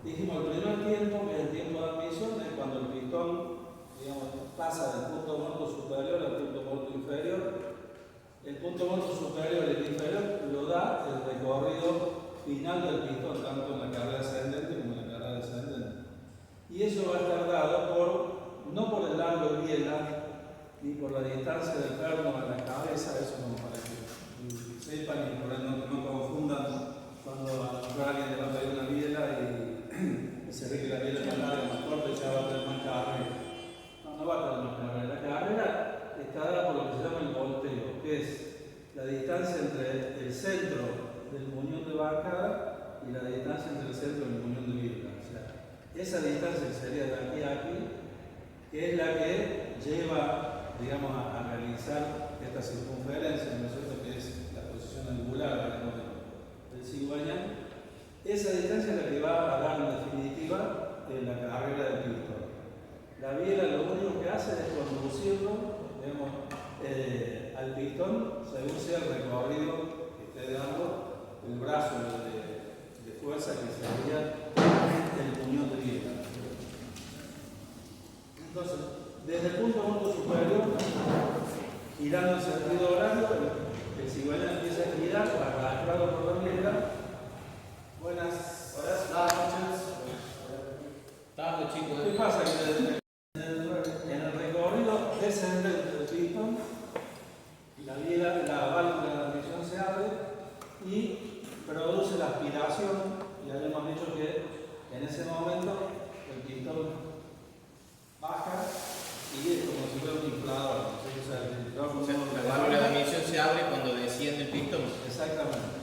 Dijimos el primer tiempo, que es el tiempo de admisión, es cuando el pistón, digamos, pasa del punto muerto superior al punto muerto inferior. El punto muerto superior y el inferior lo da el recorrido final del pistón, tanto en la carrera ascendente como en la carrera descendente. Y eso va a estar dado no por el largo de biela, ni por la distancia del perno a la cabeza, eso no para que sepan y por ahí no confundan cuando a alguien le va a pedir una biela y se ve que la biela es más larga, más corta y ya va a tener más carrera. No va a tener más carrera. La carrera está dada por lo que se llama el volteo, que es la distancia entre el centro del muñón de bancada y la distancia entre el centro del muñón de biela. O sea, esa distancia que sería de aquí a aquí, que es la que lleva, digamos, a realizar esta circunferencia, ¿no es cierto?, que es la posición angular del cigüeñal. Esa distancia es la que va a dar en definitiva la carrera del pistón. La biela lo único que hace es conducirlo, digamos, al pistón según sea el recorrido que esté dando el brazo de fuerza que sería el muñón de biela. Entonces, desde el punto muerto superior, girando en sentido horario, el cigüeñal empieza a girar, arrastrado por la biela. Buenas noches. Tarde, chicos. ¿Qué pasa? Que en el recorrido descendente del pistón, la válvula de admisión se abre y produce la aspiración. Ya hemos dicho que en ese momento el pistón baja y es como si fuera un inflador. La válvula de admisión se abre cuando desciende el pistón. Exactamente.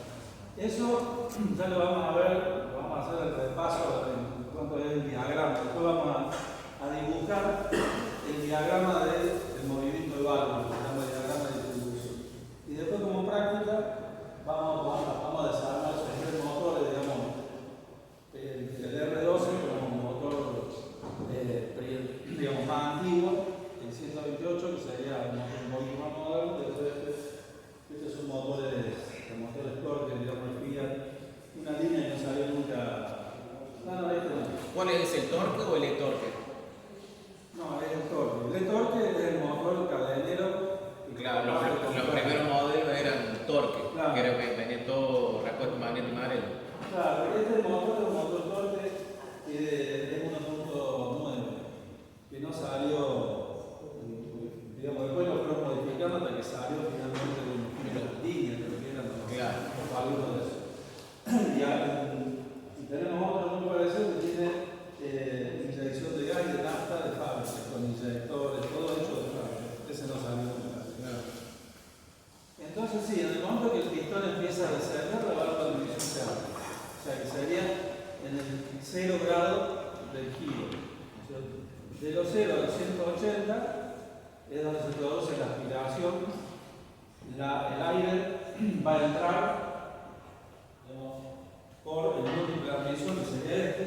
Eso ya lo vamos a ver, vamos a hacer el repaso en cuanto es el diagrama. Después vamos a dibujar el diagrama del movimiento de válvulas, que se llama diagrama de distribución. Y después, como práctica, vamos a desarmar esos tres motores, digamos, el R12 como motor digamos, más antiguo, el 128, que sería un motor más moderno. Este es un motor torque, digamos, una línea que no salió nunca. No, este no. ¿Cuál es el torque o el e-torque? No, es el torque. El torque es el motor cadenero. Claro, los primeros modelos eran torque, claro, que era que venía todo repuesto magnético amarelo. Claro, este motor es un motor torque que es 1.9, que no salió, digamos, después lo fueron modificando hasta que salió finalmente de una línea, creo que eran los válvulas de eso. Y tenemos otro muy parecido que tiene inyección de gas y de nafta de fábrica, con inyectores, todo hecho de fábrica. Ese no salió nunca. Entonces sí, en el momento que el pistón empieza a descender, la válvula de admisión se abre. O sea que sería en el 0 grado del giro. De los 0 a los 180 es donde se produce la aspiración. El aire va a entrar por el múltiple de admisión, que sería este,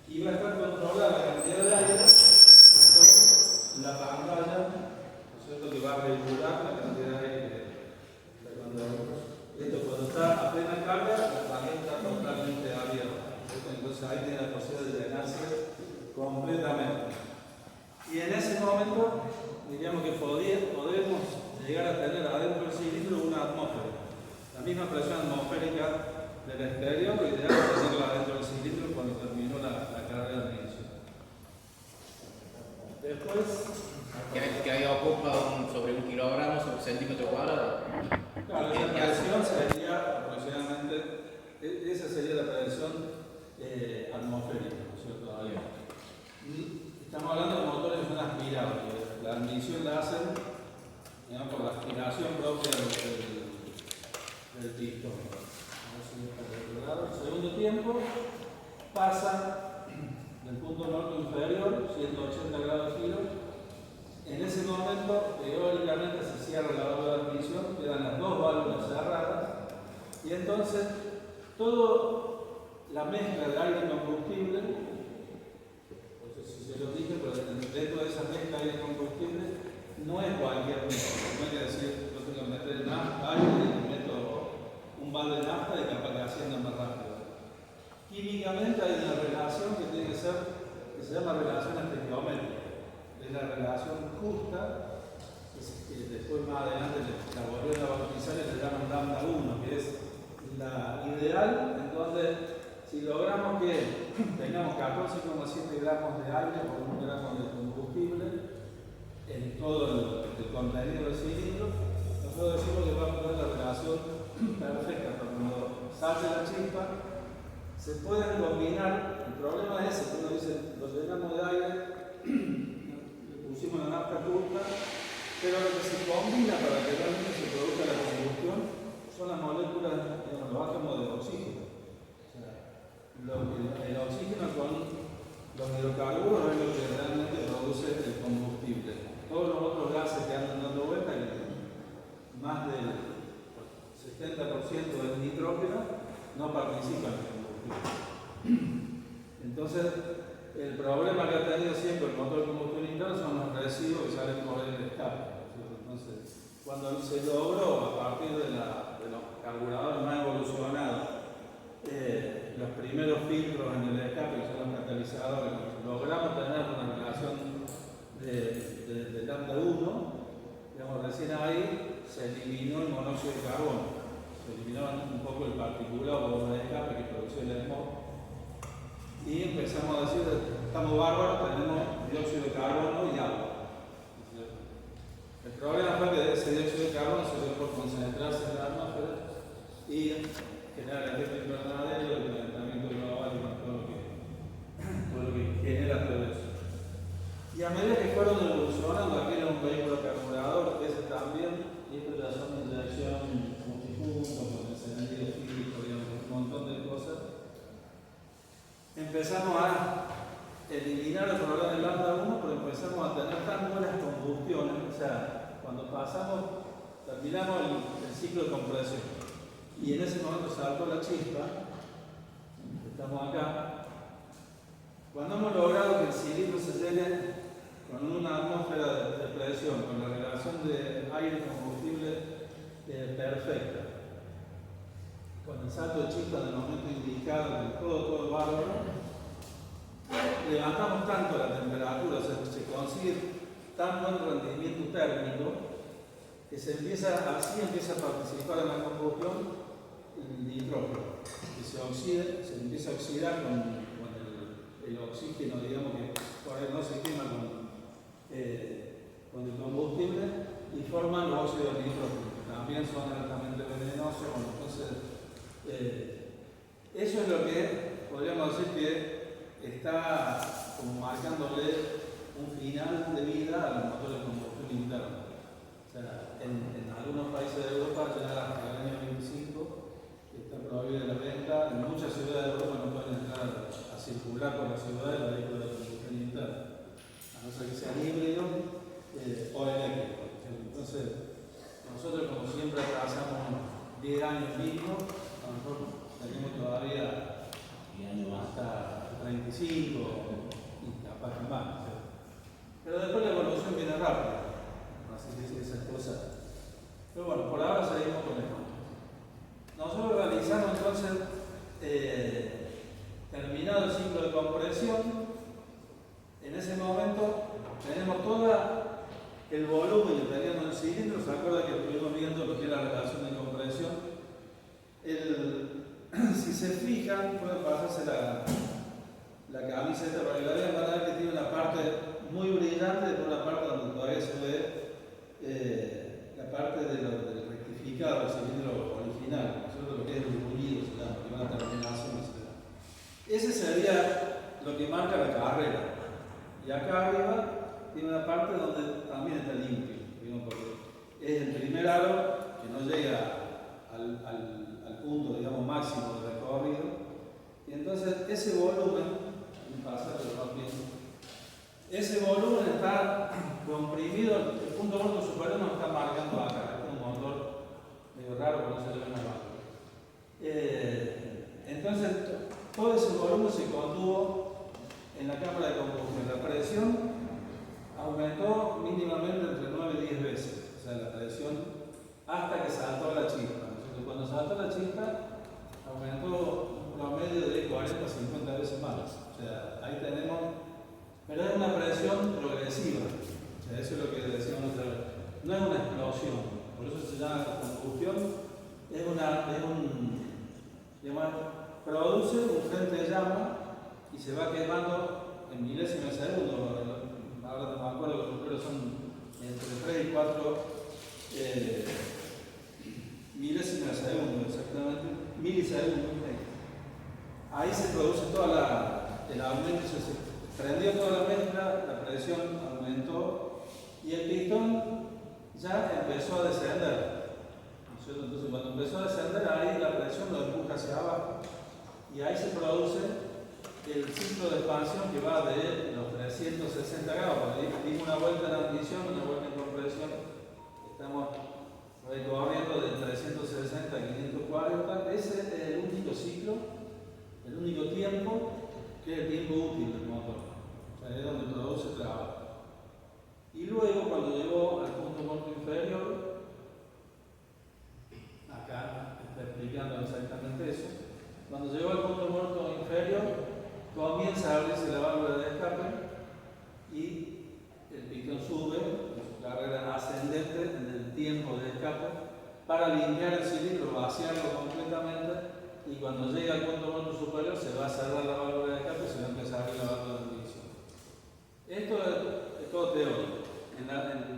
y va a estar controlada la cantidad de aire por la pantalla, ¿no es cierto?, que va a regular la cantidad de aire que esto cuando está a plena carga, la pantalla está totalmente abierta. Entonces ahí tiene la posibilidad de llenarse completamente. Y en ese momento, diríamos que podemos llegar a tener adentro del cilindro una atmósfera. La misma presión atmosférica del exterior, lo ideal es tenerla adentro del cilindro cuando terminó la carga de admisión. Después, Que ahí ocupa sobre 1 kilogramo sobre centímetro cuadrado. claro, esa presión sería aproximadamente, esa sería la presión atmosférica, ¿no es cierto? Estamos hablando de motores que son aspirados. La admisión la hacen, digamos, por la aspiración propia del pistón. El segundo tiempo pasa del punto norte inferior, 180 grados de giro. En ese momento, teóricamente, se cierra la válvula de admisión, quedan las dos válvulas cerradas, y entonces toda la mezcla de aire y combustible, no sé si se lo dije, pero dentro de esa mezcla de aire y combustible no es cualquier mezcla. No hay que decir, yo tengo que meter aire y meto un balde de nafta y capaz que ascienda más rápido. Químicamente químicamente hay una relación que tiene que ser, que se llama relación estequiométrica. Es la relación justa, que después más adelante la volvieron a bautizar y le llaman lambda 1, que es la ideal, en donde si logramos que tengamos 14,7 gramos de aire por 1 gramo de combustible en todo el contenido del cilindro, nosotros decimos que vamos a tener la relación perfecta. Cuando sale la chispa, se pueden combinar. El problema es ese, que uno dice, lo llenamos de aire, le pusimos la nafta justa, pero lo que se combina para que realmente se produzca la combustión son las moléculas, digamos, los átomos de oxígeno. O sea, el oxígeno con los hidrocarburos es lo que realmente produce el combustible. Todos los otros gases que andan dando vuelta, más del 70% del nitrógeno, no participan en el combustible. Entonces, el problema que ha tenido siempre el motor de combustión interna son los residuos que salen por el escape. Entonces, cuando se logró, a partir de los carburadores más evolucionados, los primeros filtros en el escape, que son los catalizadores, logramos tener una relación de lambda 1, digamos, recién ahí se eliminó el monóxido de carbono, se eliminó un poco el particulado por el escape que producía el smog, y empezamos a decir, estamos bárbaros, tenemos dióxido de carbono y agua. El problema fue que ese dióxido de carbono se dio por concentrarse en la atmósfera y generar el efecto invernadero, el calentamiento global y todo lo que genera todo eso. Y a medida que fueron evolucionando, aquí era un vehículo carburador, que ese también, y esto ya son inyección multipunto, con encendido físico, digamos, un montón de cosas, empezamos a eliminar el problema del lambda 1, pero empezamos a tener tan buenas combustiones, o sea, cuando terminamos el ciclo de compresión, y en ese momento saltó la chispa, estamos acá, cuando hemos logrado que el cilindro se llene con una atmósfera de presión, con la relación de aire-combustible perfecta, con el salto de chispa en el momento indicado, todo bárbaro, levantamos tanto la temperatura, o sea, se consigue tan buen rendimiento térmico, que así empieza a participar en la combustión el nitrógeno, que se empieza a oxidar con el oxígeno, digamos, que por ahí no se quema con el combustible, y forman los óxidos de nitrógeno, que también son altamente venenosos. Entonces, eso es lo que podríamos decir que está como marcándole un final de vida a los motores de combustión interna. O sea, en algunos países de Europa ya hasta el año 2025 está prohibida la venta. En muchas ciudades de Europa no pueden entrar a circular por las ciudades los vehículos de combustión interna, a no ser que sean híbridos o eléctricos. Entonces, nosotros, como siempre, atrasamos 10 años mínimo. A lo mejor tenemos todavía hasta 35 y capaz que más. Pero después la evolución viene rápida. Así que esas cosas. Pero bueno, por ahora seguimos con esto. Nosotros realizamos entonces, terminado el ciclo de compresión, en ese momento tenemos todo el volumen que teníamos en el cilindro. ¿Se acuerda que estuvimos viendo lo que es la relación de compresión? Si se fijan, pueden pasarse la camisa esta para que la vean, van a ver que tiene una parte muy brillante, después una parte donde todavía se ve la parte del rectificado del cilindro original, ¿no? Lo que es el bullido, se llama, que va a terminación, ese sería lo que marca la carrera. Y acá arriba tiene una parte donde también está limpio, digamos, porque es el primer aro que no llega al punto, digamos, máximo de recorrido. Y entonces ese volumen, ese volumen está comprimido, el punto muerto superior nos está marcando acá, es un motor medio raro, pero no se le ve abajo. Entonces, todo ese volumen se contuvo en la cámara de combustión. La presión aumentó mínimamente entre 9 y 10 veces, o sea, la presión hasta que saltó la chispa. Entonces, cuando saltó la chispa, aumentó un promedio de 40 a 50 veces más. O sea, ahí tenemos, pero es una presión progresiva. O sea, eso es lo que decíamos otra vez. No es una explosión, por eso se llama combustión. Produce un frente de llama y se va quemando en milésimas de segundo. Ahora no me acuerdo, pero son entre 3 y 4 milésimas de segundo, exactamente, milisegundos. Ahí se produce el aumento, se prendió toda la mezcla, la presión aumentó y el pistón ya empezó a descender. Entonces, cuando empezó a descender, ahí la presión lo empuja hacia abajo y ahí se produce el ciclo de expansión que va de los 360 grados. Dimos una vuelta en admisión, una vuelta en compresión. Estamos recorriendo de 360 a 540. Ese es el único ciclo, el único tiempo que es el tiempo útil del motor. O sea, es donde produce trabajo. Y luego, cuando llegó al punto muerto inferior, acá está explicando exactamente eso. Cuando llegó al punto muerto inferior, comienza a abrirse la válvula de escape y el pistón sube en su carrera ascendente en el tiempo de escape para limpiar el cilindro, vaciarlo completamente y cuando llegue al punto muerto superior se va a cerrar la válvula de escape y se va a empezar a abrir la válvula de ignición. Esto es todo teórico. En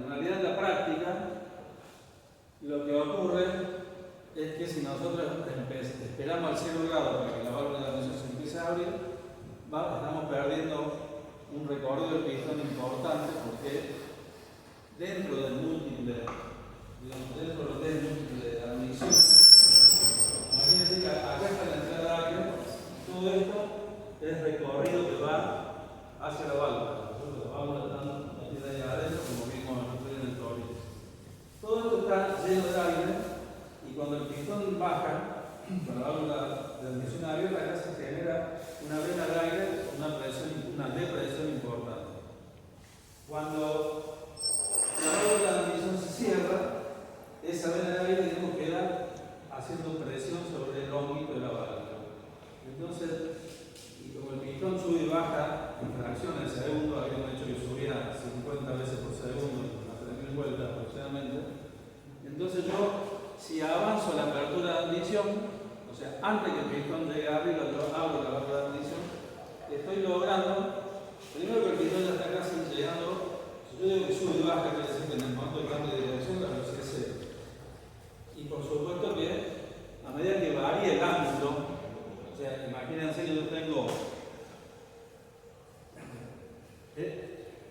realidad, en la práctica, lo que ocurre es que si nosotros esperamos al 0 grado para que la válvula de ignición se empiece a abrir, estamos perdiendo un recorrido del pistón importante porque dentro del múltiple, dentro del múltiple de admisión, imagínense que acá está la entrada de aire, todo esto es recorrido que va hacia la válvula. Nosotros la válvula está metida ahí adentro, como vimos en el tobillo. Todo esto está lleno de aire y cuando el pistón baja, con la válvula de admisión abierta, acá se genera una vena de aire, una depresión importante. Cuando la válvula de admisión se cierra, esa vena de aire queda haciendo presión sobre el honguito de la válvula. Entonces, y como el pistón sube y baja en fracciones de segundo, habíamos hecho que subía 50 veces por segundo, a 3.000 vueltas aproximadamente. Entonces si avanzo la apertura de admisión, o sea, antes que el pistón llegue arriba, yo abro la válvula de admisión, estoy logrando, primero que el pistón ya está casi llegando, si yo digo que sube y baja, quiere decir que en el momento de cambio de dirección la velocidad es cero. Y por supuesto que a medida que varía el ángulo, o sea, imagínense que yo tengo,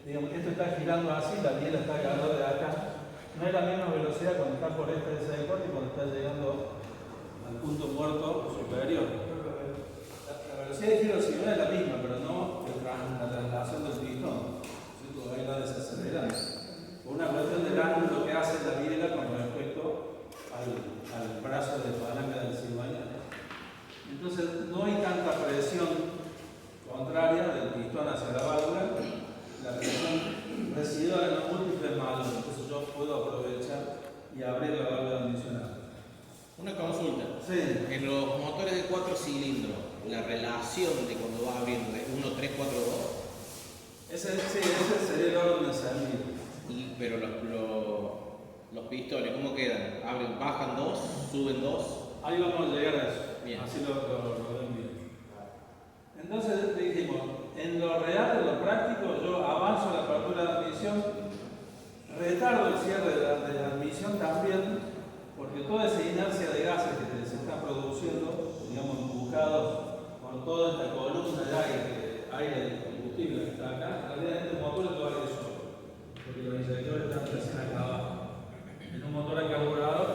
digamos, esto está girando así, la biela está agarrada de acá. No es la misma velocidad cuando está por este de ese corte y cuando está llegando al punto muerto superior. La velocidad de giro si no es la misma, pero no la traslación del pistón. Ahí va desacelerando. Por una cuestión del ángulo que hace la biela con respecto al brazo de palanca del cigüeñal. Entonces no hay tanta presión contraria del pistón hacia la válvula. La presión residual en los múltiples malos, entonces yo puedo aprovechar y abrir la válvula adicional. Una consulta. Sí. En los motores de 4 cilindros, la relación de cuando va abriendo es 1, 3, 4, 2. Ese sería el orden de salida. Pero los pistones, ¿cómo quedan? ¿Abren, bajan 2, suben 2? Ahí vamos a llegar a eso. Bien. Así lo ven bien. Entonces dijimos, en lo real, en lo práctico, yo avanzo la apertura de admisión, retardo el cierre de la admisión también, porque toda esa inercia de gases que se está produciendo, digamos, empujados por toda esta columna de aire y combustible que está acá, en realidad en este motor es todo aire solo, porque los inyectores están recién acá abajo. En un motor a carburador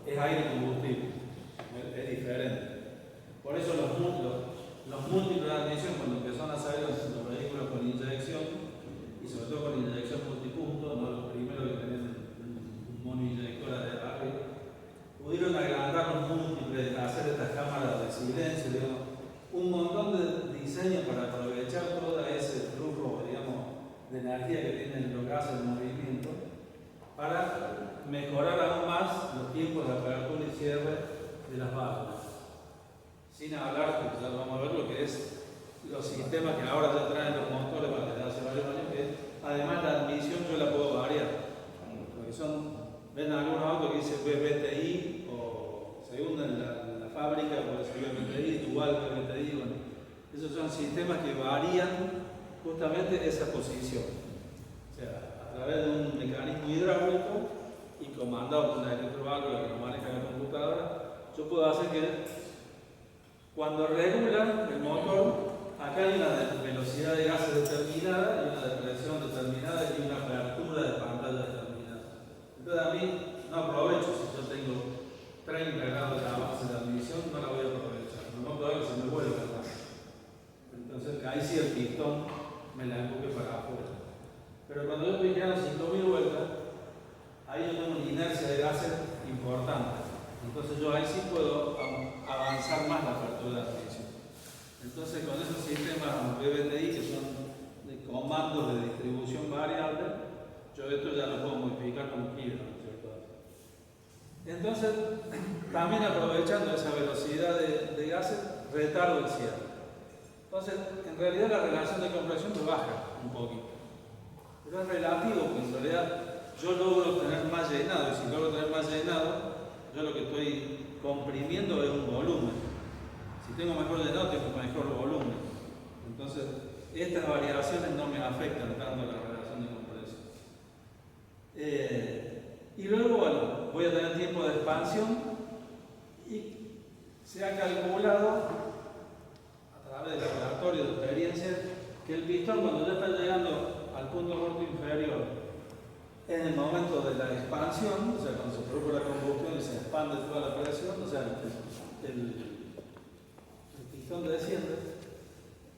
es aire y combustible, es diferente. Por eso los múltiples de admisión, cuando empezaron a salir los vehículos con inyección, y sobre todo con inyección multipunto, no los primeros que tenían un monoinyector de arriba, pudieron agrandar los múltiples, hacer estas cámaras de silencio, digamos, un montón de diseños para aprovechar todo ese flujo, digamos, de energía que tienen los gases en movimiento, para mejorar aún más los tiempos de apertura y cierre de las válvulas. Si sin hablar, que ya vamos a ver lo que es los sistemas que ahora ya traen los motores para desde hace varios años, que además la admisión yo la puedo variar. Porque ven algunos autos que dicen BBTI o según en la fábrica, puede ser BBTI, dual BBTI, bueno, esos son sistemas que varían justamente esa posición. O sea, a través de un mecanismo hidráulico y comandado por una electroválvula que lo maneja la computadora, yo puedo hacer que cuando regula el motor, acá hay una velocidad de gases determinada y una de presión determinada y una apertura de pantalla determinada. Entonces a mí no aprovecho si yo tengo 30 grados de avance de admisión, no la voy a aprovechar. No puedo que se me vuelva a pasar. Entonces ahí sí el pistón me la empuje para afuera. Pero cuando yo estoy quedando 5.000 vueltas, ahí yo tengo una inercia de gases importante. Entonces yo ahí sí puedo avanzar más la apertura de admisión. Entonces con esos sistemas BBTI que son de comandos de distribución variable, yo esto ya lo puedo modificar como quiera, ¿no es cierto? Entonces, también aprovechando esa velocidad de gases, retardo el cierre. Entonces, en realidad la relación de compresión me baja un poquito. Pero es relativo, porque en realidad yo logro tener más llenado, y si logro tener más llenado, yo lo que estoy comprimiendo es un volumen. Si tengo mejor llenado, tengo mejor volumen. Entonces, estas variaciones no me afectan tanto a la relación de compresión. Y luego, bueno, voy a tener tiempo de expansión y se ha calculado a través del laboratorio de experiencia que el pistón, cuando ya está llegando al punto muerto inferior, en el momento de la expansión, o sea, cuando se produce la combustión y se expande toda la presión, o sea, el pistón desciende,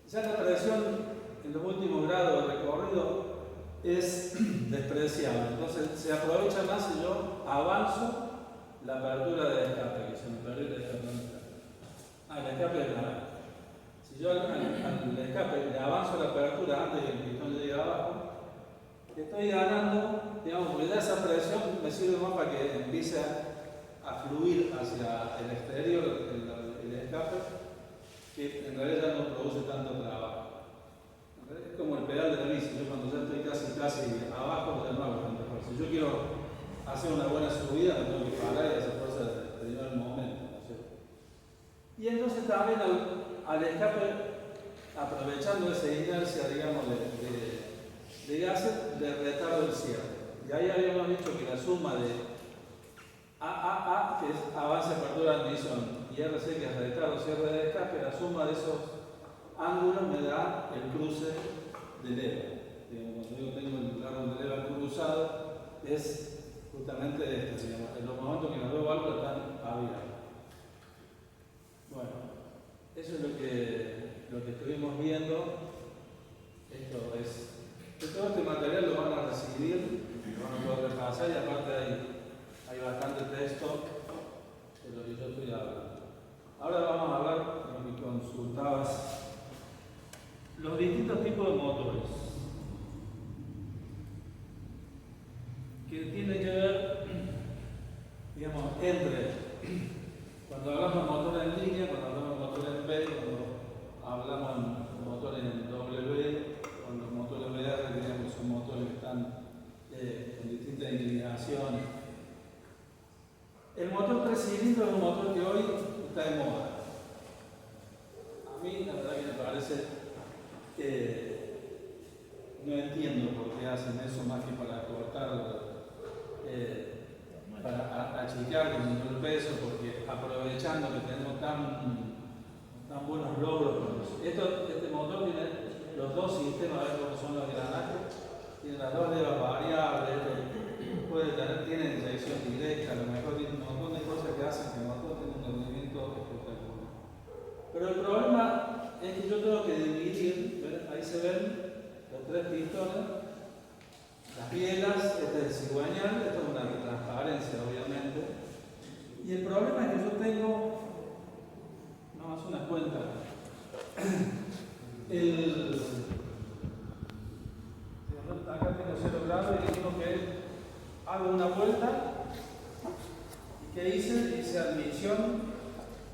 ya la presión en los últimos grados de recorrido es despreciable. Entonces se aprovecha más si yo avanzo la apertura de escape, que se me perdió el escape. El escape es la. Si yo al escape le avanzo la apertura antes de que el pistón llegue abajo, estoy ganando, digamos, porque ya esa presión me sirve más para que empiece a fluir hacia el exterior, el escape, que en realidad no produce tanto trabajo. Es como el pedal de la bici, yo cuando ya estoy casi abajo, ya no hago tanta fuerza. Si yo quiero hacer una buena subida, me tengo que parar y hacer fuerza de llevar el momento, ¿no es cierto? Y entonces también al escape, aprovechando esa inercia, digamos, de gases, de retardo el cierre. Y ahí habíamos dicho que la suma de AAA, que es avance, apertura, admisión, y RC, que es retardo, cierre de escape, la suma de esos ángulos me da el cruce del EVA. Cuando yo tengo el árbol del EVA cruzado, es justamente este, digamos, en los momentos que las dos válvulas están abiertas. Bueno, eso es lo que estuvimos viendo. Todo este material lo van a recibir, lo van a poder repasar y aparte hay bastante texto de lo que yo estoy hablando. Ahora vamos a hablar de lo que consultabas. Los distintos tipos de motores que tienen que ver, digamos, entre cuando hablamos de motores en línea, cuando hablamos de motores en P, cuando hablamos de motores en W, cuando los motores VR, digamos que son motores que están con distintas inclinaciones. El motor 3 cilindros es un motor que hoy está de moda. A mí, la verdad que me parece no entiendo por qué hacen eso más que para cortar, para achicar el peso, porque aprovechando que tenemos tan buenos logros. Este motor tiene los dos sistemas, a ver cómo son los granajes, tiene las dos levas variables, tiene inyección directa, a lo mejor tiene un montón de cosas que hacen que el motor tenga un rendimiento espectacular. Pero el problema es que yo tengo que dividir, ¿ven? Ahí se ven los tres pistones, las bielas, este es el cigüeñal, esto es una transparencia obviamente. Y el problema es que yo tengo, no es una cuenta, acá tengo 0 grados y digo que hago una vuelta y ¿qué hice? Hice admisión,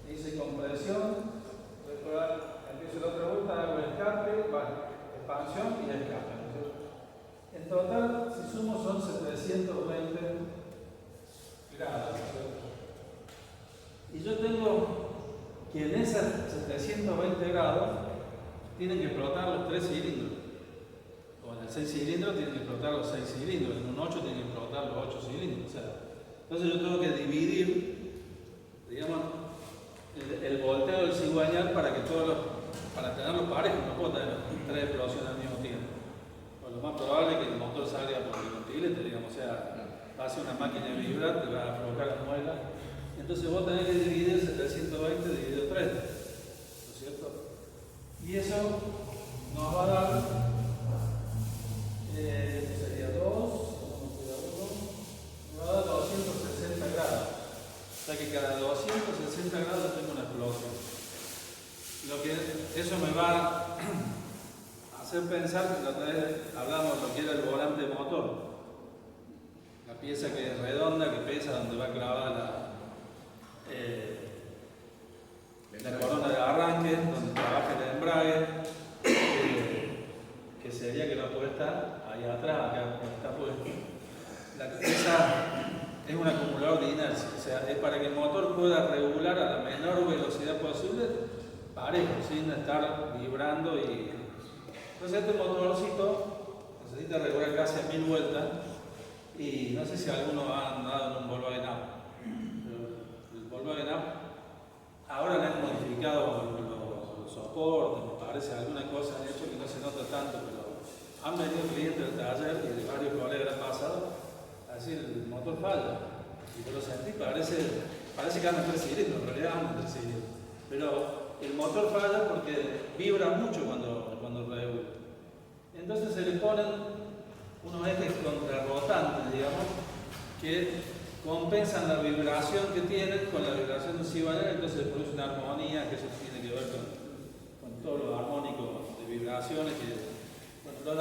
hice compresión, Después empiezo la otra vuelta, hago escape, vale, expansión y escape, ¿no es cierto? En total, si sumo, son 720 grados, ¿no es cierto? Y yo tengo que en esas 720 grados tienen que explotar los 3 cilindros. O en el 6 cilindros tienen que explotar los 6 cilindros, en un 8 tienen que explotar los 8 cilindros. O sea, entonces yo tengo que dividir, digamos, el volteo del cigüeñal para que para tenerlos parejos, no puedo tener 3 explosiones al mismo tiempo. Pues lo más probable es que el motor salga por el contilete, digamos, o sea, hace una máquina de vibrar, te va a aflojar la muela. Entonces vos tenés que dividir 720 dividido 3, ¿no es cierto? Y eso nos va a dar, sería 2, me va a dar 260 grados. O sea que cada 260 grados tengo una explosión. Eso me va a hacer pensar que la otra vez hablamos de lo que era el volante de motor. La pieza que es redonda, que pesa, donde va clavada la corona de arranque, donde trabaja el embrague, que sería que no puede estar ahí atrás, acá está puesto. Esa es un acumulador de inercia, o sea, es para que el motor pueda regular a la menor velocidad posible, parejo, sin estar vibrando. Entonces este motorcito necesita regular casi a 1000 vueltas, y no sé si alguno ha andado en un Volkswagen Up. El Volkswagen Up ahora le han modificado los soportes, me parece, alguna cosa han hecho que no se nota tanto, pero han venido clientes del taller y de varios colegas han pasado a decir: el motor falla. Y yo lo sentí, parece que anda en 3 cilindros, en realidad anda en 3 cilindros. Pero el motor falla porque vibra mucho cuando regula. Entonces se le ponen unos ejes contrarrotantes, digamos, que compensan la vibración que tienen con la vibración del cigüeñal, entonces se produce una armonía, que eso tiene que ver con todo lo armónico de vibraciones. En los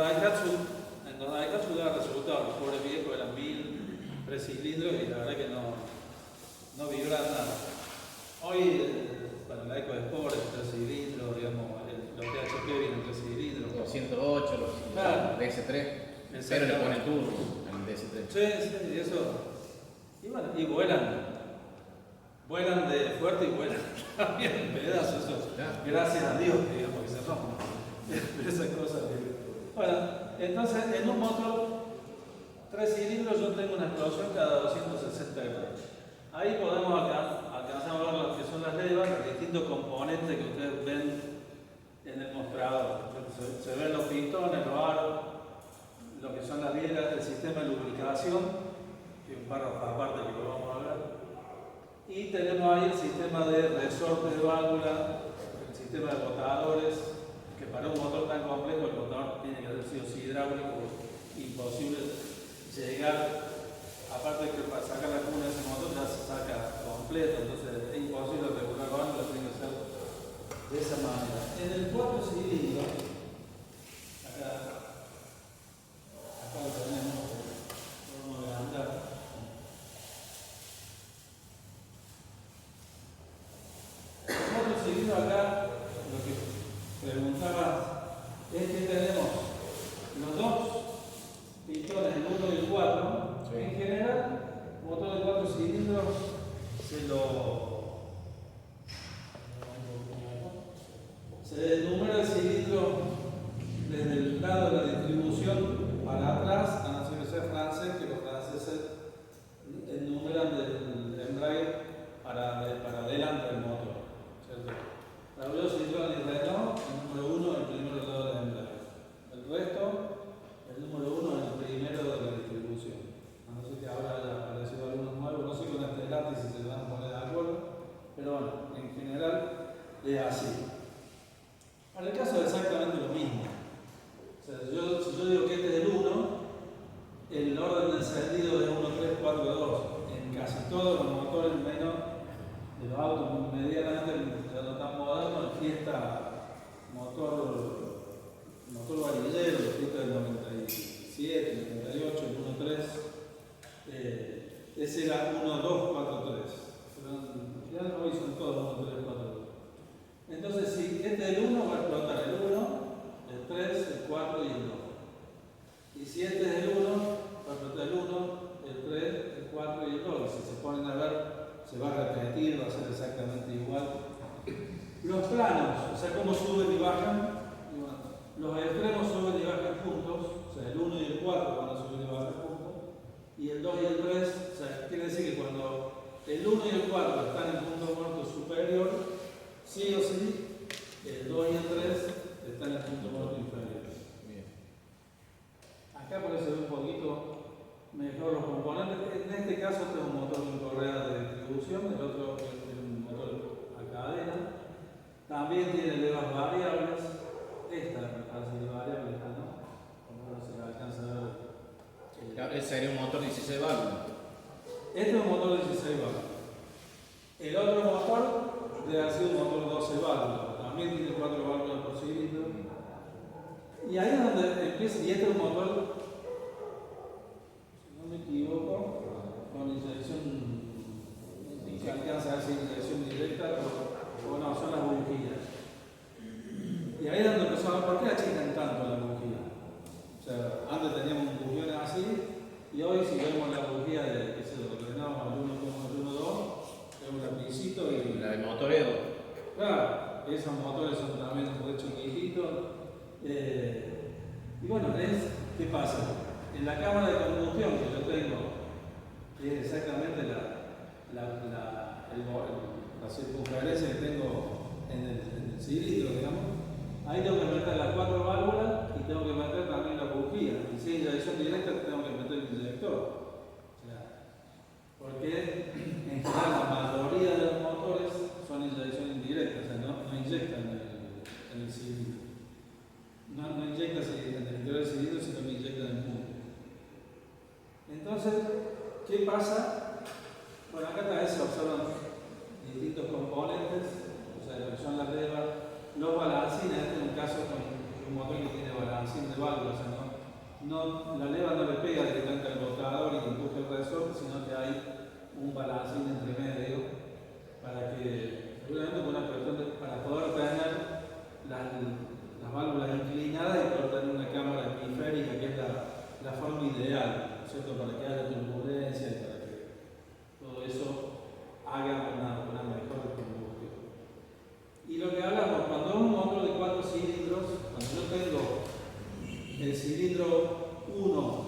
Daihatsu da resultados, los pobres viejos eran 1003 cilindros y la verdad que no vibran nada. Hoy, bueno, la EcoSport es 3 cilindros, digamos, los THP vienen 3 cilindros. 208, los claro. DS3. Pero le ponen turbo en DS3. Sí, y eso. Y bueno, y vuelan. Vuelan de fuerte y vuelan también en pedazos. Gracias a Dios, digamos, que se rompan. Esas cosas. Bueno, entonces en un motor 3 cilindros yo tengo una explosión cada 260 grados. Ahí podemos alcanzar a ver lo que son las levas, los distintos componentes que ustedes ven en el mostrador. Se ven los pistones, los aros, lo que son las bielas, el sistema de lubricación, que es un párrafo aparte que lo vamos a ver. Y tenemos ahí el sistema de resortes de válvula, el sistema de botadores, que para un motor tan complejo el botador tiene que haber sido hidráulico, imposible llegar, aparte de que para sacar la cuna de ese motor ya se saca completo, entonces es imposible regular válvulas, tiene que ser de esa manera. En el 4 cilindros, acá lo tenemos, vamos a levantar. El 4 cilindros acá, lo que preguntaba es que tenemos los dos pistones, el 1 y el 4. Sí. En general, el motor de 4 cilindros se enumera el cilindro desde el lado de la distribución para atrás, a no ser que sea francés, que los franceses enumeran del embrague para adelante del motor, ¿cierto? La Renault, Citroën y Renault, el número 1 el primero del lado del embrague. El resto, el número 1 es el primero de la distribución. A no ser que ahora haya aparecido algunos nuevos, no sé con este lápiz si se van a poner de acuerdo, pero bueno, en general es así. Para el caso es exactamente lo mismo. O sea, si yo digo que este es el 1, el orden de encendido es 1, 3, 4, 2. En casi todos los motores, menos de los autos medianamente no tan modernos, el Fiesta motor varillero, el Fiesta del 97, el 98, el 1, 3. Ese era 1, 2, 4, 3. Pero ya hoy son todos 1, 3, 4, 2. Entonces, si el punto muerto inferior. Bien. Acá por eso un poquito mejor los componentes. En este caso tengo un motor con correa de distribución, el otro es un motor a cadena. También tiene levas variables. Esta me parece que es variable, esta no. Como no se alcanza a ver. Claro, ese sería un motor 16 válvulas. Este es un motor 16 válvulas. El otro motor debe haber sido un motor 12 válvulas. También tiene 4 válvulas por cilindro. Y ahí es donde empieza, y este es un motor, si no me equivoco, con inyección, se alcanza a hacer inyección directa, o no, son las bujías. Y ahí es donde empezó a ver por qué achican tanto la bujía. O sea, antes teníamos bujías así, y hoy si vemos la bujía de, qué sé yo, lo que teníamos al 1,12, es un lapicito y... La del motor Edo. Claro, esos motores son también muy chiquititos. Y bueno, ¿qué pasa? En la cámara de combustión que yo tengo, que es exactamente la circunferencia que tengo en el cilindro, digamos, ahí tengo que meter las 4 válvulas y tengo que meter también la bujía. Y si hay inyección directa, tengo que meter el inyector. O sea, porque en general la mayoría de los motores son inyección indirecta, o sea, no inyectan en el cilindro. No inyecta en el interior del cilindro, sino que inyecta en el punto. Entonces, ¿qué pasa? Bueno, acá también se observan distintos componentes, o sea, lo que son las levas, los balancines. Este es un caso con un motor que tiene balancín de válvulas, o sea, la leva no le pega directamente al rotador y empuja el resorte, sino que hay un balancín entre medio para que, seguramente con una cuestión para poder tener las válvulas inclinadas y poder tener una cámara hemisférica, que es la forma ideal, ¿cierto? Para que haya turbulencia y para que todo eso haga una mejor combustión. Y lo que hablamos, cuando es un motor de 4 cilindros, cuando yo tengo el cilindro 1,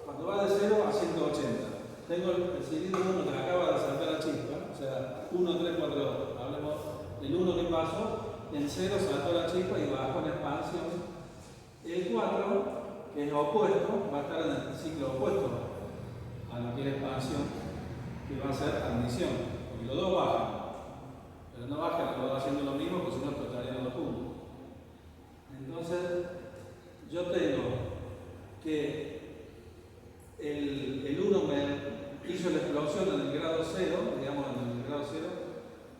cuando va de 0 a 180, tengo el cilindro 1 que acaba de saltar la chispa, o sea, 1, 3, 4, 2, hablemos del 1 que pasó, en 0 saltó la chispa y bajó en expansión. El 4, que es opuesto, va a estar en el ciclo opuesto a lo que es expansión, que va a ser admisión, porque los dos bajan, pero no bajan los dos haciendo lo mismo, porque si no explotarían los puntos. Entonces, yo tengo que el 1 me hizo la explosión en el grado 0, digamos en el grado 0,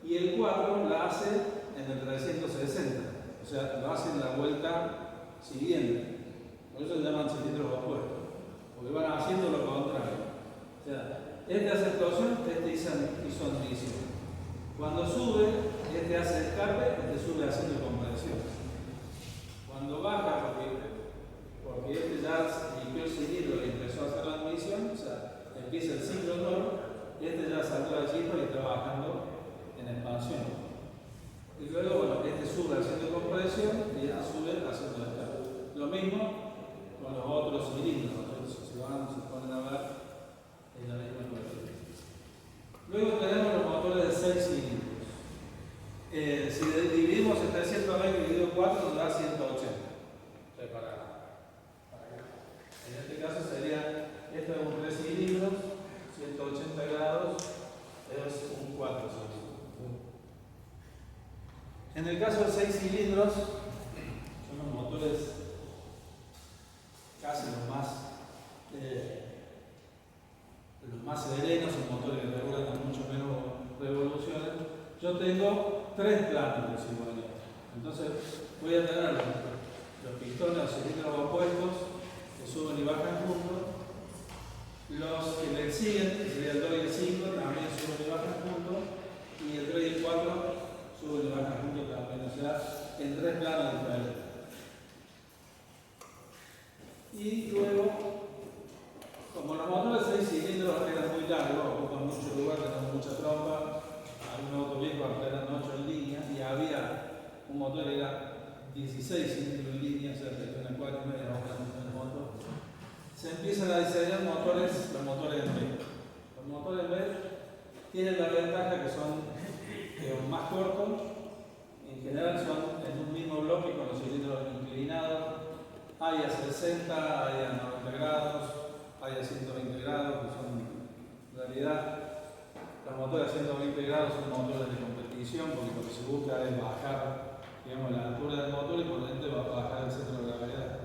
y el 4 la hace en el 360, o sea, lo hace en la vuelta siguiente. Por eso se llaman cilindros opuestos, porque van haciendo lo contrario. O sea, este hace explosión, este hizo admisión. Cuando sube, este hace escape, este sube haciendo compresión. Cuando baja, porque este ya limpió el cilindro y empezó a hacer la admisión, o sea, empieza el ciclo nuevo, y este ya saltó la chispa y está bajando en expansión. Y luego, bueno, este sube haciendo compresión y este sube haciendo escape. Lo mismo con los otros cilindros, entonces se ponen a ver en la misma cuestión. Luego tenemos los motores de 6 cilindros. Si dividimos el 320 dividido 4 nos da 180. En este caso sería, esto es un 3 cilindros, 180 grados, es un 4 cilindros. En el caso de 6 cilindros, son los motores casi los más serenos, son motores que regulan con mucho menos revoluciones. Yo tengo 3 planos de cigüeña. Entonces voy a tener los pistones, los cilindros opuestos, que suben y bajan juntos. Los que le siguen, que sería el 2 y el 5, también suben y bajan juntos. Y el 3 y el 4 suben y bajan juntos también, o sea, en 3 planos diferentes. Y luego, como los motores de 6 cilindros eran muy largos, ocupan mucho lugar, tenían mucha trompa, algunos autos viejos eran 8 en línea, y había un motor que era 16 cilindros en línea, o sea, que una 4 y media, en moto. Se empiezan a diseñar los motores en B. Los motores en B tienen la ventaja que son más cortos, en general son en un mismo bloque con los cilindros inclinado, hay a 60, hay a 90 grados, hay a 120 grados, que son en realidad los motores a 120 grados son motores de competición, porque lo que se busca es bajar, digamos, la altura del motor y por ende va a bajar el centro de gravedad.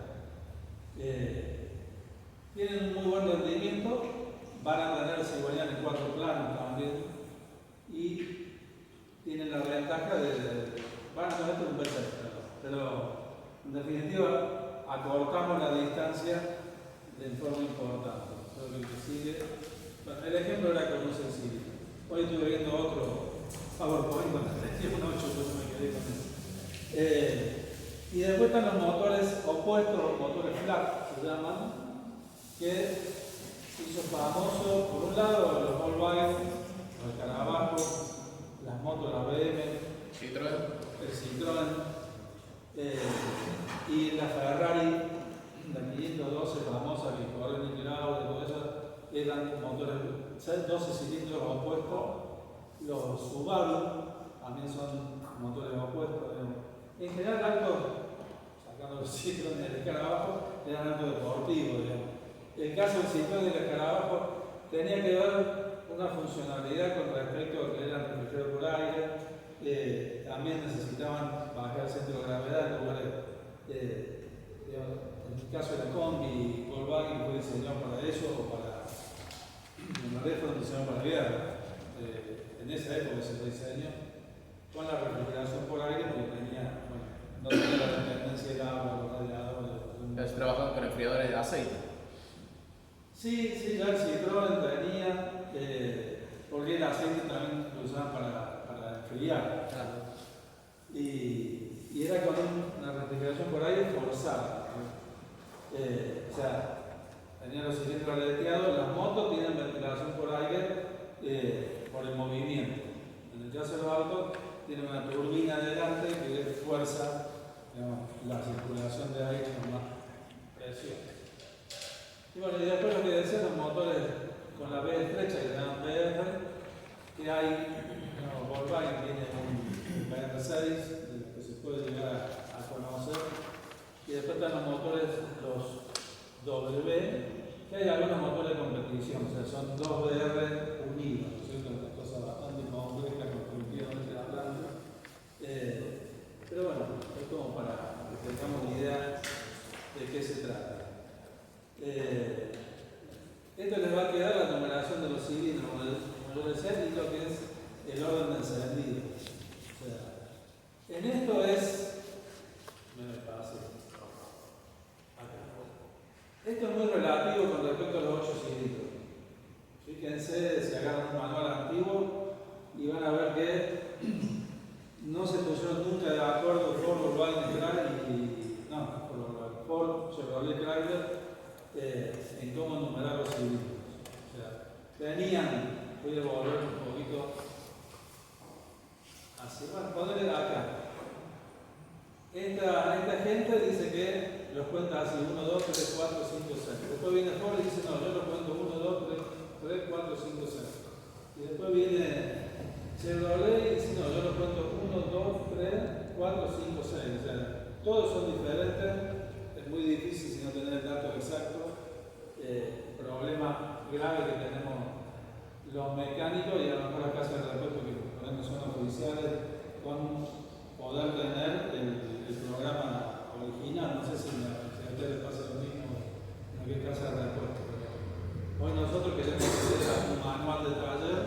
Tienen un muy buen rendimiento, van a tener cigüeñal en 4 planos también y tienen la ventaja de van a tener un peso extra, pero en definitiva acortamos la distancia de forma importante. Lo que sigue, bueno, el ejemplo era con un sencillo. Hoy estuve viendo otro PowerPoint con la lección 8, pues me quedé con eso. Y después están los motores opuestos, los motores flat se llaman, que se hizo famoso, por un lado, los Volkswagen, los Escarabajos, las motos, las BM, el Citroën, y la Ferrari, la 512 famosa que corre en grado y todo eso, eran motores 12 cilindros opuestos. Los Subaru también son motores opuestos. En general, autos, sacando los Citroën y el Escarabajo, eran autos deportivos. El caso del Citroën y el Escarabajo tenía que ver una funcionalidad con respecto a que eran refrigerados por aire. También necesitaban bajar el centro de gravedad en lugares, en el caso de la combi, Volkswagen fue diseñado para eso o para, en realidad fue diseñado para guerra. En esa época se diseñó con la refrigeración por aire porque tenía, bueno, no tenía la dependencia del agua, los radiadores. ¿Has trabajado con enfriadores de aceite? Sí, ya el Citroën tenía, porque el aceite también lo usaban para enfriar. Claro. Y era con una refrigeración por aire forzada. O sea, tenían los cilindros aleteados, las motos tienen ventilación por aire por el movimiento. En el caso de los autos, tienen una turbina delante que fuerza, digamos, la circulación de aire con más presión. Y bueno, y después lo que decían los motores con la B estrecha que se llaman BR, que hay, digamos, Volkswagen tiene un BR6 que se puede llegar a conocer, y después están los motores, los W, que hay algunos motores de competición, o sea, son dos BR unidos, ¿no es cierto? Una cosa bastante compleja constructivamente hablando. Pero bueno, es como para que tengamos una idea de qué se trata. Esto les va a quedar la numeración de los cilindros, como yo decía, y lo que es el orden de encendido. O sea, en esto es. Me pase. Acá. Esto es muy relativo con respecto a los 8 cilindros. Fíjense, si agarran un manual antiguo y van a ver que no se pusieron nunca de acuerdo Ford, Volkswagen y Ford, Chevrolet, Chrysler en cómo numerar los cilindros. O sea, tenían, voy a volver un poquito así, bueno, ponerle acá. Esta gente dice que los cuenta así, 1, 2, 3, 4, 5, 6. Después viene Ford y dice, no, yo los cuento 1, 2, 3, 4, 5, 6. Y después viene Chevrolet y dice, no, yo los cuento 1, 2, 3, 4, 5, 6. O sea, todos son diferentes. Es muy difícil si no tener el dato exacto. Problema grave que tenemos los mecánicos y a lo mejor las casas de repuesto que ponemos son oficiales con poder tener el programa original. No sé si a ustedes les pasa lo mismo en qué casa de repuesto. Hoy nosotros queremos hacer un manual de taller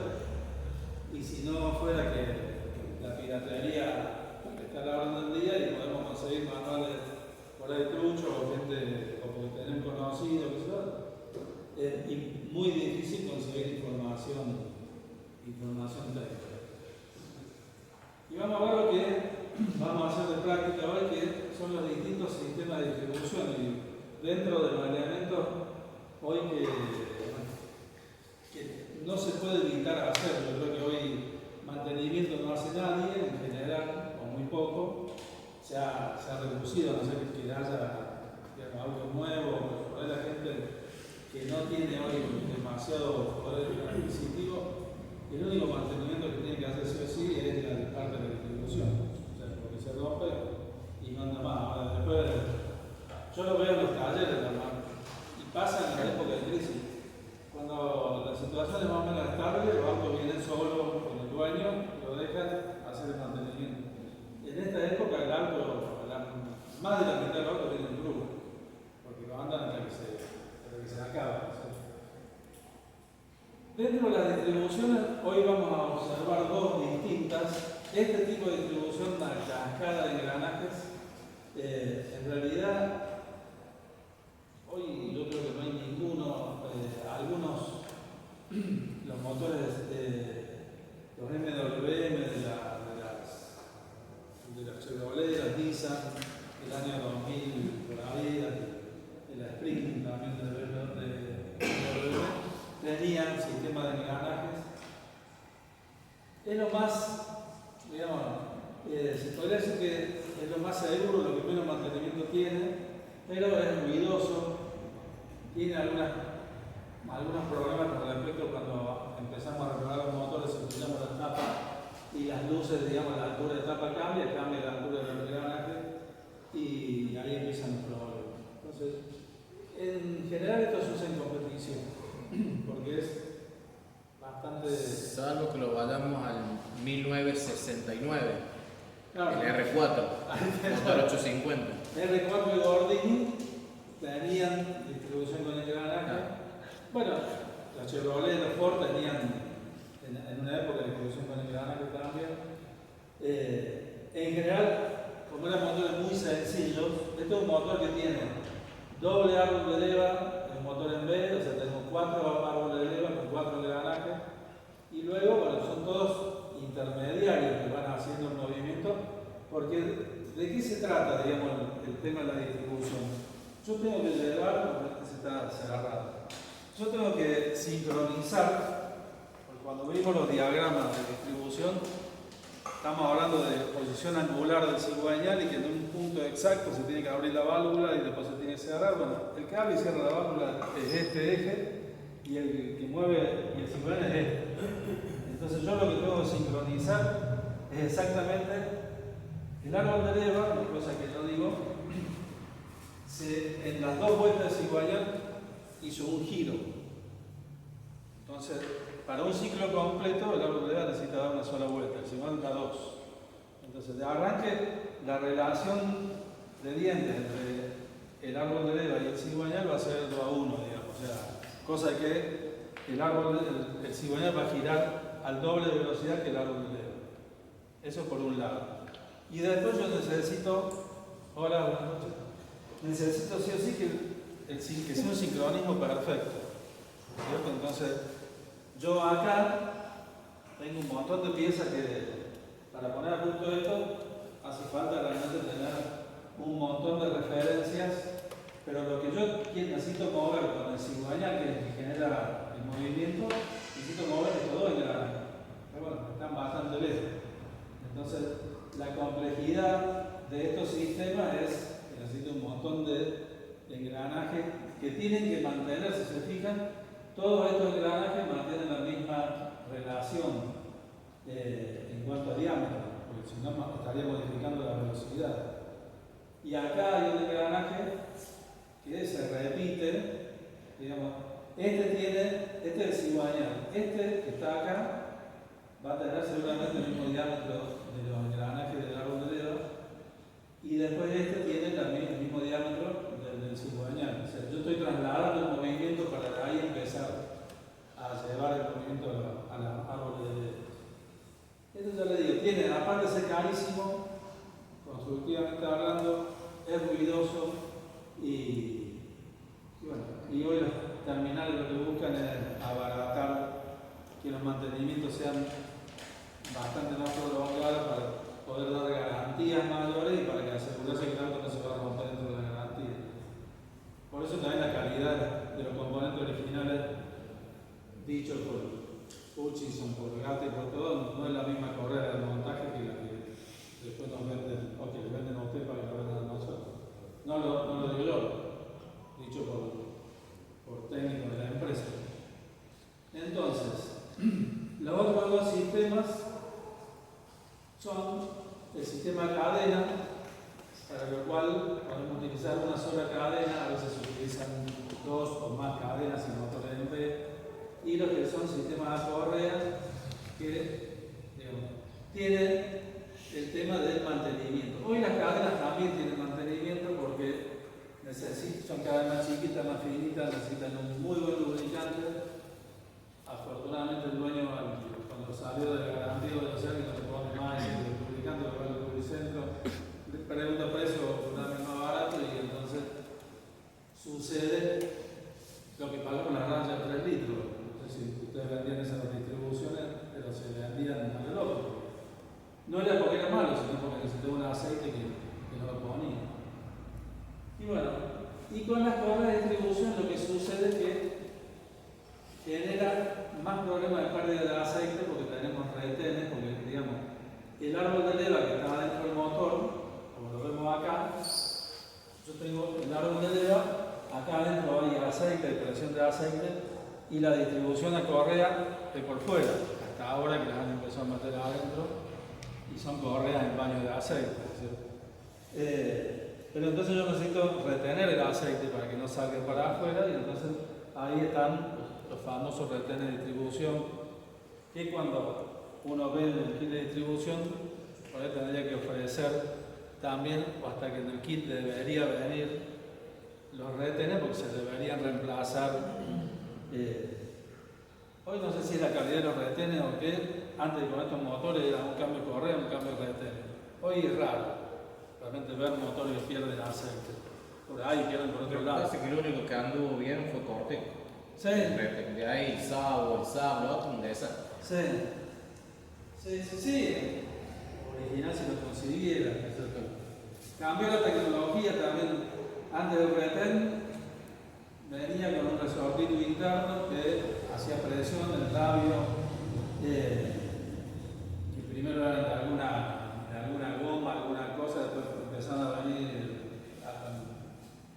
y si no fuera que la piratería está a la orden del día y podemos conseguir manuales por ahí trucho o gente o porque tenemos conocido, que sea, es muy difícil conseguir información técnica. Y vamos a ver lo que vamos a hacer de práctica hoy, que son los distintos sistemas de distribución. Y dentro de los elementos, hoy que no se puede evitar hacerlo. Yo creo que hoy mantenimiento no hace nadie, en general, o muy poco. Se ha reducido, a no ser que haya algo nuevo, por ahí la gente que no tiene hoy demasiado poder adquisitivo, el único mantenimiento que tiene que hacer sí o sí es la parte de la distribución. O sea, porque se rompe y no anda más. Ahora, después yo lo veo en los talleres, y pasa en la época de crisis. Cuando la situación es más o menos estable, los autos vienen solo con el dueño y lo dejan hacer el mantenimiento. En esta época el auto, más de la mitad del auto viene en grúa, porque lo andan hasta que se acaba. Dentro de las distribuciones, hoy vamos a observar dos distintas. Este tipo de distribución, una cascada de engranajes, en realidad, hoy yo creo que no hay ninguno, algunos, los motores, los MWM de las Chevrolet, las Nissan, el año 2000, por ahí, el Spring también de BMW, tenían sistema de engranajes. Es lo más, digamos, se podría decir que es lo más seguro, lo que menos mantenimiento tiene, pero es ruidoso, tiene algunos problemas con respecto cuando empezamos a reparar los motores, utilizamos la tapa y las luces, digamos, la altura de tapa cambia la altura del engranaje y ahí empiezan los problemas. Entonces, en general esto se usa en competición, porque es bastante... Salvo que lo vayamos al 1969, Claro, el R4, motor 850. R4 y Gordini tenían distribución con engranaje. Bueno, los Chevrolet y los Ford tenían en una época distribución con engranaje también. En general, como eran motores muy sencillos, este es un motor que tiene doble árbol de leva, el motor en B, o sea, tenemos 4 árboles de leva con 4 engranajes, y luego, bueno, son todos intermediarios que van haciendo el movimiento, porque ¿de qué se trata, digamos, el tema de la distribución? Yo tengo que llevar, porque este se está cerrado, yo tengo que sincronizar, porque cuando vimos los diagramas de distribución, estamos hablando de posición angular del cigüeñal y que en un punto exacto se tiene que abrir la válvula y después se tiene que cerrar. Bueno, el que abre y cierra la válvula es este eje y el que mueve y el cigüeñal es este. Entonces yo lo que tengo que sincronizar es exactamente el árbol de leva, cosa que yo digo, en las dos vueltas de cigüeñal hizo un giro. Entonces, para un ciclo completo, el árbol de leva necesita dar una sola vuelta, el cigüeñal da 2. Entonces, de arranque, la relación de dientes entre el árbol de leva y el cigüeñal va a ser 2 a 1, digamos. O sea, cosa que el cigüeñal va a girar al doble de velocidad que el árbol de leva. Eso por un lado. Y después yo necesito, hola, buenas noches, necesito sí o sí que sea un sincronismo perfecto. ¿Cierto? Entonces, yo acá tengo un montón de piezas que para poner a punto esto hace falta realmente tener un montón de referencias, pero lo que yo necesito mover con el cigüeñal que genera el movimiento, necesito mover estos dos engranajes. Pero bueno, están bastante lejos. Entonces, la complejidad de estos sistemas es que necesito un montón de engranajes que tienen que mantener, si se fijan, todos estos engranajes mantienen la misma relación en cuanto a diámetro, porque si no estaría modificando la velocidad. Y acá hay un engranaje que se repite, digamos, este es el cigüeñal, este que está acá va a tener seguramente el mismo diámetro de los engranajes del árbol de leva, y después este tiene también el mismo diámetro del cigüeñal. O sea, yo estoy trasladando el movimiento para de ahí empezar a llevar el movimiento a la árbol de leva. Esto ya le digo, tiene, aparte de ser carísimo, constructivamente hablando, es ruidoso y bueno, y hoy los terminales lo que buscan es abaratar, que los mantenimientos sean bastante más prolongados para poder dar garantías mayores y para que asegurarse que el auto no se va a romper dentro de la garantía. Por eso también la calidad cual podemos utilizar una sola cadena, a veces se utilizan dos o más cadenas y motores en B, y los que son sistemas a correa que tienen el tema del mantenimiento. Hoy las cadenas también tienen mantenimiento porque son cada vez más chiquitas, más finitas, necesitan un muy buen lubricante. Afortunadamente el dueño, cuando salió de la garantía de los años, no le pone más el lubricante, lo va al lubricentro, le pregunta precio, dame más barato, y entonces sucede lo que pagó con la raya 3 litros. No sé si ustedes vendían esas distribuciones, pero se vendían al otro. No era porque era malo, sino porque necesitaba un aceite que no lo ponía. Y bueno, y con las correas de distribución lo que sucede es que genera más problemas de pérdida de aceite porque tenemos retenes, porque digamos, el árbol de leva que está dentro del motor, como lo vemos acá, yo tengo el árbol de leva, acá adentro hay aceite, presión de aceite, y la distribución de correa es por fuera, hasta ahora que las han empezado a meter adentro, y son correas en baño de aceite. Pero entonces yo necesito retener el aceite para que no salga para afuera, y entonces ahí están los famosos retenes de distribución, que cuando uno ve el kit de distribución, por ahí tendría que ofrecer también, o hasta que en el kit debería venir los retenes, porque se deberían reemplazar. Hoy no sé si es la calidad de los retenes o qué. Antes con estos motores era un cambio de correa, un cambio de retenes. Hoy es raro realmente ver motores que pierden aceite. Por ahí pierden por otro lado. Parece que lo único que anduvo bien fue Corteco. Sí. De ahí el Saab, lo otro, un desastre. Sí. Original si lo consiguiera. Cambió la tecnología también. Antes del retén venía con un resortito interno que hacía presión en el labio, que primero era de alguna goma, alguna cosa, después empezaron a venir,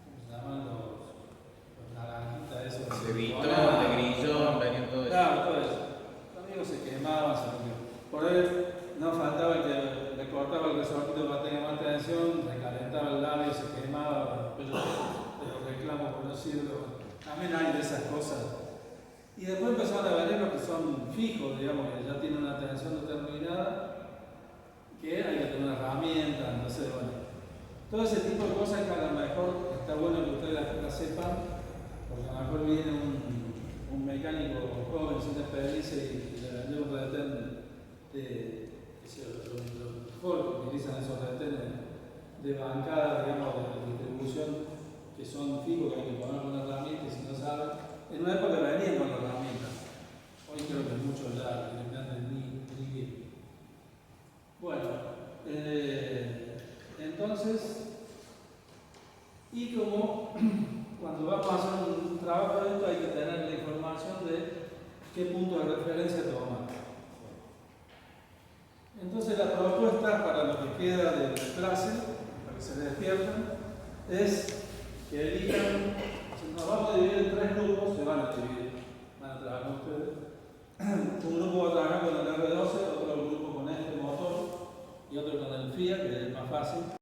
¿cómo se llaman? Los naranjitas esos. De Vitón, de Grillón, venían todo eso. Claro, todo eso. Los amigos se quemaban, por ahí no faltaba el que le cortaba el resortito para tener más tensión, recalentaba el labio, se quemaba, pero los reclamos por no sirve. También hay de esas cosas. Y después empezaron a venir los que son fijos, digamos, que ya tienen una tensión determinada, que hay que tener una herramienta, no sé, bueno. Todo ese tipo de cosas que a lo mejor está bueno que ustedes las sepan, porque a lo mejor viene un mecánico joven sin experiencia y le vendió un retén los Ford que utilizan esos retenes de bancada, digamos, de distribución, que son fijos, que hay que poner con una herramienta, y si no saben, en una época venían con la herramienta. Hoy creo que muchos ya directamente ni bien. Bueno, entonces, y como cuando vamos a hacer un trabajo de esto hay que tener la información de qué punto de referencia tomar. Entonces la propuesta para lo que queda de clase, para que se despierten, es que elijan, si nos vamos a dividir en 3 grupos, se van a dividir, van a trabajar ustedes. Un grupo va a trabajar con el R12, otro grupo con este motor y otro con el FIA, que es más fácil.